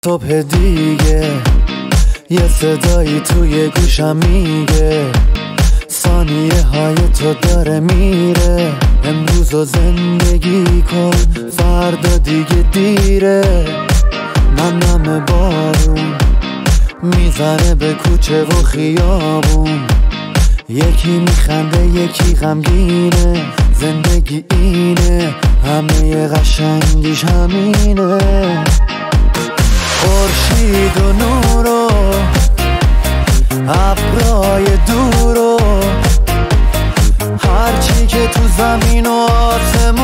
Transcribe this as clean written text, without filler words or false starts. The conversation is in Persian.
صبح دیگه یه صدایی توی گوشم میگه ثانیه های تو داره میره. امروز زندگی کن فردا دیگه دیره. نم بارون میزنه به کوچه و خیابون، یکی میخنده یکی غمگینه. زندگی اینه همه قشنگیش همینه. خورشید و نور و ابرای دور و هرچی که تو زمین و آسمون